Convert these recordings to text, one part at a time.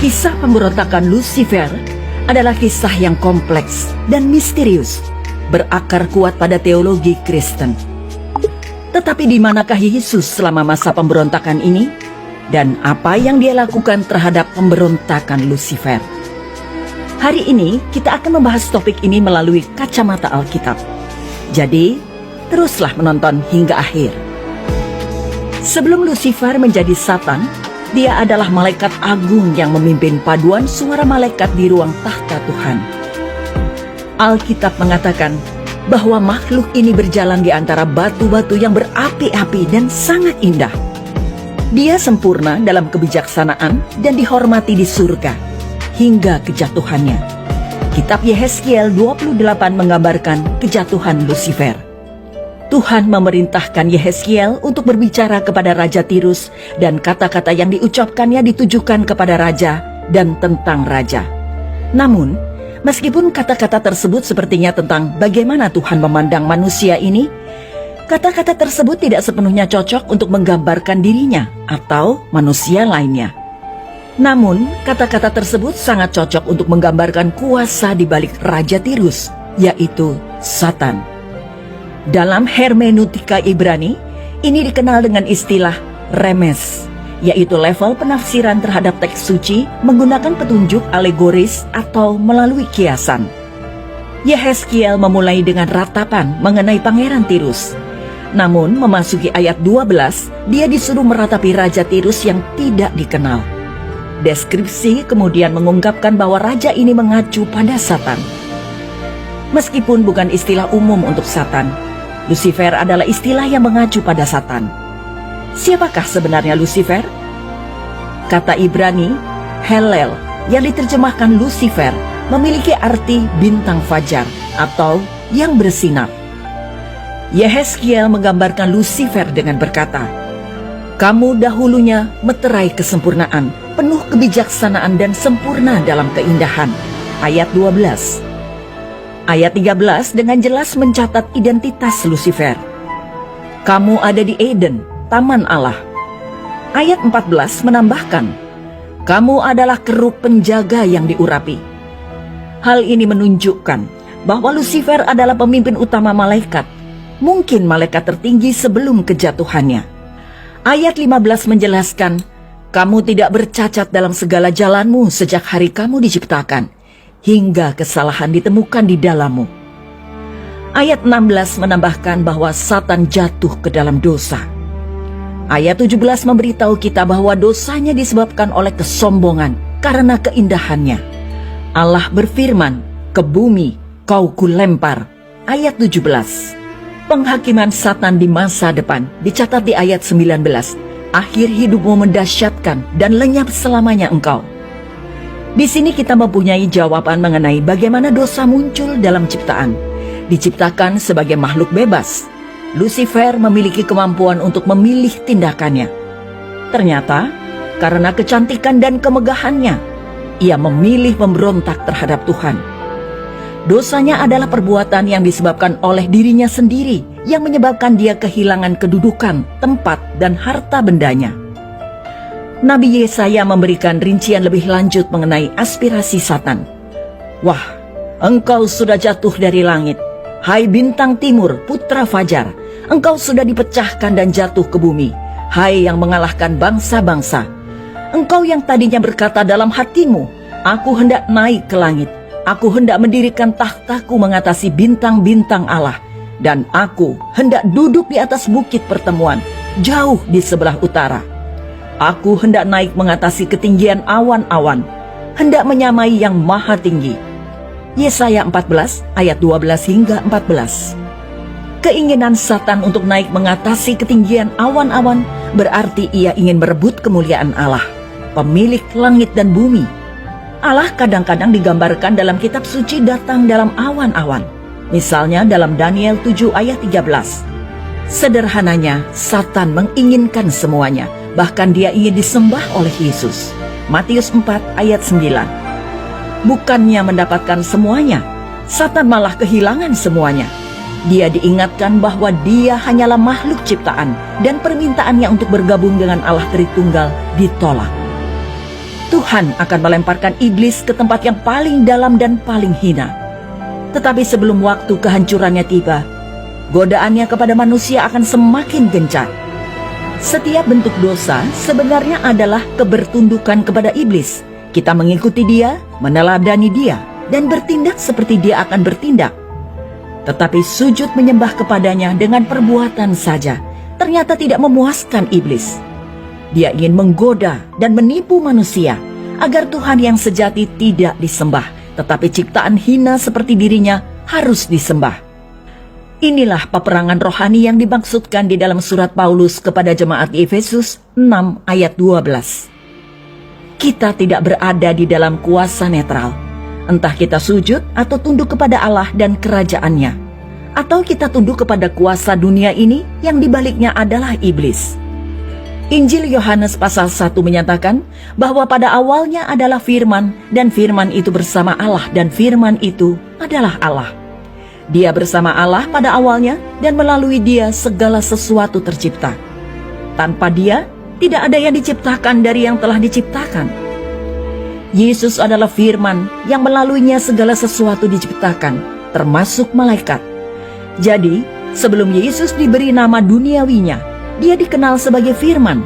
Kisah pemberontakan Lucifer adalah kisah yang kompleks dan misterius, berakar kuat pada teologi Kristen. Tetapi di manakah Yesus selama masa pemberontakan ini? Dan apa yang dia lakukan terhadap pemberontakan Lucifer? Hari ini kita akan membahas topik ini melalui kacamata Alkitab. Jadi, teruslah menonton hingga akhir. Sebelum Lucifer menjadi Satan, dia adalah malaikat agung yang memimpin paduan suara malaikat di ruang tahta Tuhan. Alkitab mengatakan bahwa makhluk ini berjalan di antara batu-batu yang berapi-api dan sangat indah. Dia sempurna dalam kebijaksanaan dan dihormati di surga hingga kejatuhannya. Kitab Yehezkiel 28 menggambarkan kejatuhan Lucifer. Tuhan memerintahkan Yehezkiel untuk berbicara kepada Raja Tirus, dan kata-kata yang diucapkannya ditujukan kepada raja dan tentang raja. Namun, meskipun kata-kata tersebut sepertinya tentang bagaimana Tuhan memandang manusia ini, kata-kata tersebut tidak sepenuhnya cocok untuk menggambarkan dirinya atau manusia lainnya. Namun, kata-kata tersebut sangat cocok untuk menggambarkan kuasa di balik Raja Tirus, yaitu Satan. Dalam hermeneutika Ibrani, ini dikenal dengan istilah remes, yaitu level penafsiran terhadap teks suci menggunakan petunjuk alegoris atau melalui kiasan. Yehezkiel memulai dengan ratapan mengenai Pangeran Tirus. Namun, memasuki ayat 12, dia disuruh meratapi Raja Tirus yang tidak dikenal. Deskripsi kemudian mengungkapkan bahwa raja ini mengacu pada Satan. Meskipun bukan istilah umum untuk Satan, Lucifer adalah istilah yang mengacu pada Satan. Siapakah sebenarnya Lucifer? Kata Ibrani, Helel, yang diterjemahkan Lucifer, memiliki arti bintang fajar atau yang bersinar. Yehezkiel menggambarkan Lucifer dengan berkata, "Kamu dahulunya meterai kesempurnaan, penuh kebijaksanaan dan sempurna dalam keindahan." Ayat 12. Ayat 13 dengan jelas mencatat identitas Lucifer. Kamu ada di Eden, taman Allah. Ayat 14 menambahkan, kamu adalah keruk penjaga yang diurapi. Hal ini menunjukkan bahwa Lucifer adalah pemimpin utama malaikat, mungkin malaikat tertinggi sebelum kejatuhannya. Ayat 15 menjelaskan, kamu tidak bercacat dalam segala jalanmu sejak hari kamu diciptakan, hingga kesalahan ditemukan di dalammu. Ayat 16 menambahkan bahwa Satan jatuh ke dalam dosa. Ayat 17 memberitahu kita bahwa dosanya disebabkan oleh kesombongan karena keindahannya. Allah berfirman, ke bumi kau kulempar. Ayat 17. Penghakiman Satan di masa depan dicatat di ayat 19. Akhir hidupmu mendahsyatkan dan lenyap selamanya engkau. Di sini kita mempunyai jawaban mengenai bagaimana dosa muncul dalam ciptaan. Diciptakan sebagai makhluk bebas, Lucifer memiliki kemampuan untuk memilih tindakannya. Ternyata, karena kecantikan dan kemegahannya, ia memilih memberontak terhadap Tuhan. Dosanya adalah perbuatan yang disebabkan oleh dirinya sendiri, yang menyebabkan dia kehilangan kedudukan, tempat, dan harta bendanya. Nabi Yesaya memberikan rincian lebih lanjut mengenai aspirasi Satan. Wah, engkau sudah jatuh dari langit, hai bintang timur, putra fajar. Engkau sudah dipecahkan dan jatuh ke bumi, hai yang mengalahkan bangsa-bangsa. Engkau yang tadinya berkata dalam hatimu, aku hendak naik ke langit, aku hendak mendirikan tahtaku mengatasi bintang-bintang Allah, dan aku hendak duduk di atas bukit pertemuan, jauh di sebelah utara. Aku hendak naik mengatasi ketinggian awan-awan, hendak menyamai yang maha tinggi. Yesaya 14 ayat 12 hingga 14. Keinginan Satan untuk naik mengatasi ketinggian awan-awan berarti ia ingin merebut kemuliaan Allah, pemilik langit dan bumi. Allah kadang-kadang digambarkan dalam kitab suci datang dalam awan-awan. Misalnya dalam Daniel 7 ayat 13. Sederhananya, Satan menginginkan semuanya. Bahkan dia ingin disembah oleh Yesus. Matius 4 ayat 9. Bukannya mendapatkan semuanya, Satan malah kehilangan semuanya. Dia diingatkan bahwa dia hanyalah makhluk ciptaan dan permintaannya untuk bergabung dengan Allah Tritunggal ditolak. Tuhan akan melemparkan iblis ke tempat yang paling dalam dan paling hina. Tetapi sebelum waktu kehancurannya tiba, godaannya kepada manusia akan semakin gencar. Setiap bentuk dosa sebenarnya adalah kebertundukan kepada iblis. Kita mengikuti dia, meneladani dia, dan bertindak seperti dia akan bertindak. Tetapi sujud menyembah kepadanya dengan perbuatan saja ternyata tidak memuaskan iblis. Dia ingin menggoda dan menipu manusia agar Tuhan yang sejati tidak disembah, tetapi ciptaan hina seperti dirinya harus disembah. Inilah peperangan rohani yang dimaksudkan di dalam surat Paulus kepada jemaat di Efesus 6 ayat 12. Kita tidak berada di dalam kuasa netral. Entah kita sujud atau tunduk kepada Allah dan kerajaannya, atau kita tunduk kepada kuasa dunia ini yang dibaliknya adalah iblis. Injil Yohanes pasal 1 menyatakan bahwa pada awalnya adalah firman, dan firman itu bersama Allah, dan firman itu adalah Allah. Dia bersama Allah pada awalnya, dan melalui dia segala sesuatu tercipta. Tanpa dia, tidak ada yang diciptakan dari yang telah diciptakan. Yesus adalah firman yang melaluinya segala sesuatu diciptakan, termasuk malaikat. Jadi, sebelum Yesus diberi nama duniawinya, dia dikenal sebagai firman.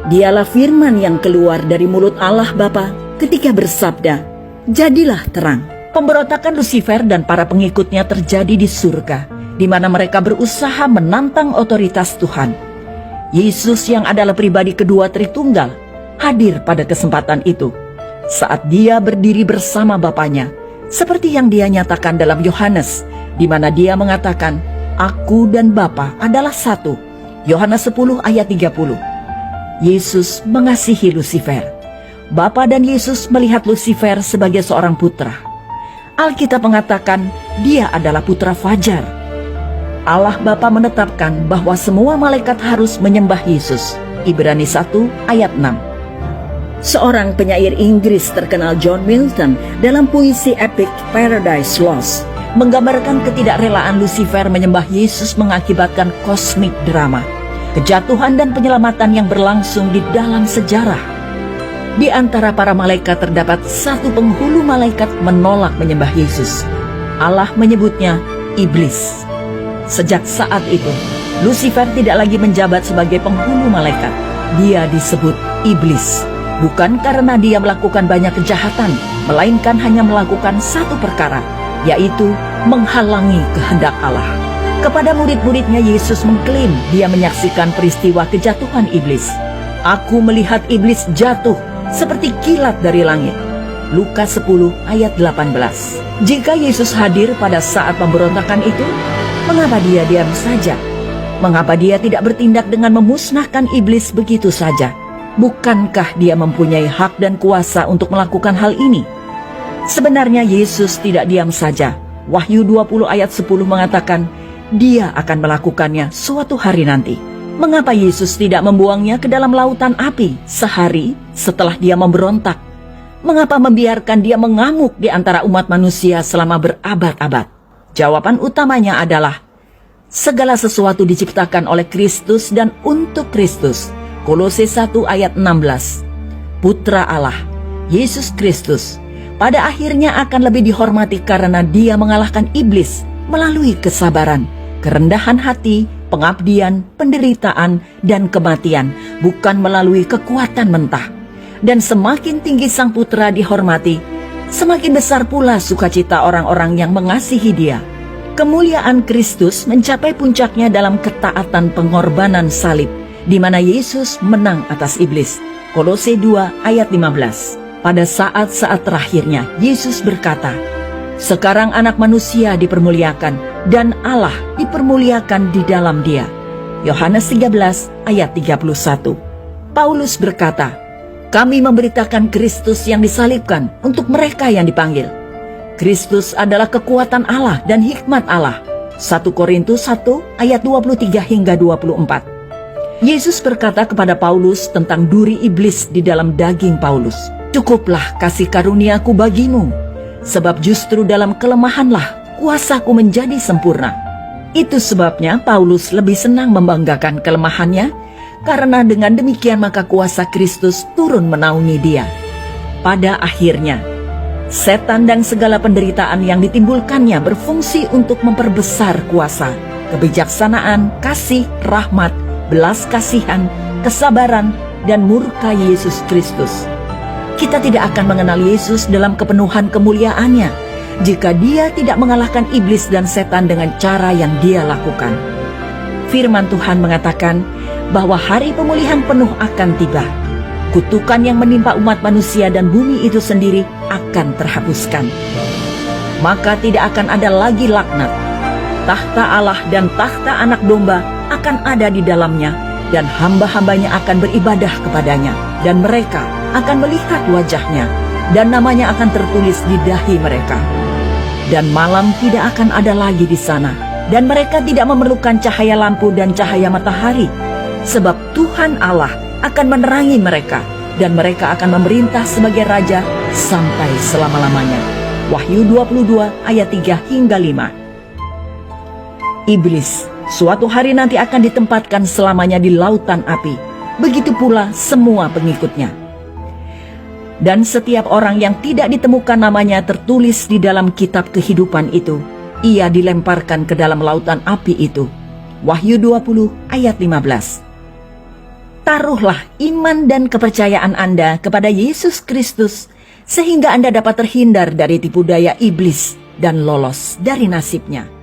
Dialah firman yang keluar dari mulut Allah Bapa ketika bersabda, "Jadilah terang." Pemberontakan Lucifer dan para pengikutnya terjadi di surga, di mana mereka berusaha menantang otoritas Tuhan. Yesus yang adalah pribadi kedua Tritunggal hadir pada kesempatan itu saat dia berdiri bersama Bapanya, seperti yang dia nyatakan dalam Yohanes, di mana dia mengatakan, "Aku dan Bapa adalah satu." Yohanes 10 ayat 30. Yesus mengasihi Lucifer. Bapa dan Yesus melihat Lucifer sebagai seorang putra. Alkitab mengatakan dia adalah putra fajar. Allah Bapa menetapkan bahwa semua malaikat harus menyembah Yesus. Ibrani 1 ayat 6. Seorang penyair Inggris terkenal John Milton dalam puisi epik Paradise Lost menggambarkan ketidakrelaan Lucifer menyembah Yesus mengakibatkan kosmik drama, kejatuhan dan penyelamatan yang berlangsung di dalam sejarah. Di antara para malaikat terdapat satu penghulu malaikat menolak menyembah Yesus. Allah menyebutnya iblis. Sejak saat itu, Lucifer tidak lagi menjabat sebagai penghulu malaikat. Dia disebut iblis, bukan karena dia melakukan banyak kejahatan, melainkan hanya melakukan satu perkara, yaitu menghalangi kehendak Allah. Kepada murid-muridnya Yesus mengklaim dia menyaksikan peristiwa kejatuhan iblis. "Aku melihat iblis jatuh seperti kilat dari langit." Lukas 10 ayat 18. Jika Yesus hadir pada saat pemberontakan itu, mengapa dia diam saja? Mengapa dia tidak bertindak dengan memusnahkan iblis begitu saja? Bukankah dia mempunyai hak dan kuasa untuk melakukan hal ini? Sebenarnya Yesus tidak diam saja. Wahyu 20 ayat 10 mengatakan, dia akan melakukannya suatu hari nanti. Mengapa Yesus tidak membuangnya ke dalam lautan api sehari setelah dia memberontak? Mengapa membiarkan dia mengamuk di antara umat manusia selama berabad-abad? Jawaban utamanya adalah, segala sesuatu diciptakan oleh Kristus dan untuk Kristus. Kolose 1 ayat 16. Putra Allah, Yesus Kristus, pada akhirnya akan lebih dihormati karena dia mengalahkan iblis melalui kesabaran, kerendahan hati, pengabdian, penderitaan, dan kematian, bukan melalui kekuatan mentah. Dan semakin tinggi sang putra dihormati, semakin besar pula sukacita orang-orang yang mengasihi dia. Kemuliaan Kristus mencapai puncaknya dalam ketaatan pengorbanan salib, di mana Yesus menang atas iblis. Kolose 2 ayat 15. Pada saat-saat terakhirnya, Yesus berkata, "Sekarang anak manusia dipermuliakan, dan Allah dipermuliakan di dalam dia." Yohanes 13 ayat 31. Paulus berkata, "Kami memberitakan Kristus yang disalibkan untuk mereka yang dipanggil." Kristus adalah kekuatan Allah dan hikmat Allah. 1 Korintus 1 ayat 23 hingga 24. Yesus berkata kepada Paulus tentang duri iblis di dalam daging Paulus, "Cukuplah kasih karuniaku bagimu, sebab justru dalam kelemahanlah kuasaku menjadi sempurna." Itu sebabnya Paulus lebih senang membanggakan kelemahannya, karena dengan demikian maka kuasa Kristus turun menaungi dia. pada akhirnya, setan dan segala penderitaan yang ditimbulkannya berfungsi untuk memperbesar kuasa, kebijaksanaan, kasih, rahmat, belas kasihan, kesabaran, dan murka Yesus Kristus. Kita tidak akan mengenal Yesus dalam kepenuhan kemuliaannya jika Dia tidak mengalahkan iblis dan setan dengan cara yang Dia lakukan. Firman Tuhan mengatakan bahwa hari pemulihan penuh akan tiba. Kutukan yang menimpa umat manusia dan bumi itu sendiri akan terhapuskan. Maka tidak akan ada lagi laknat. Takhta Allah dan takhta Anak Domba akan ada di dalamnya, dan hamba-hambanya akan beribadah kepadanya, dan mereka akan melihat wajahnya, dan namanya akan tertulis di dahi mereka. Dan malam tidak akan ada lagi di sana, dan mereka tidak memerlukan cahaya lampu dan cahaya matahari, sebab Tuhan Allah akan menerangi mereka, dan mereka akan memerintah sebagai raja sampai selama-lamanya. Wahyu 22 ayat 3 hingga 5. Iblis suatu hari nanti akan ditempatkan selamanya di lautan api, begitu pula semua pengikutnya. Dan setiap orang yang tidak ditemukan namanya tertulis di dalam kitab kehidupan itu, ia dilemparkan ke dalam lautan api itu. Wahyu 20 ayat 15. Taruhlah iman dan kepercayaan Anda kepada Yesus Kristus, sehingga Anda dapat terhindar dari tipu daya iblis dan lolos dari nasibnya.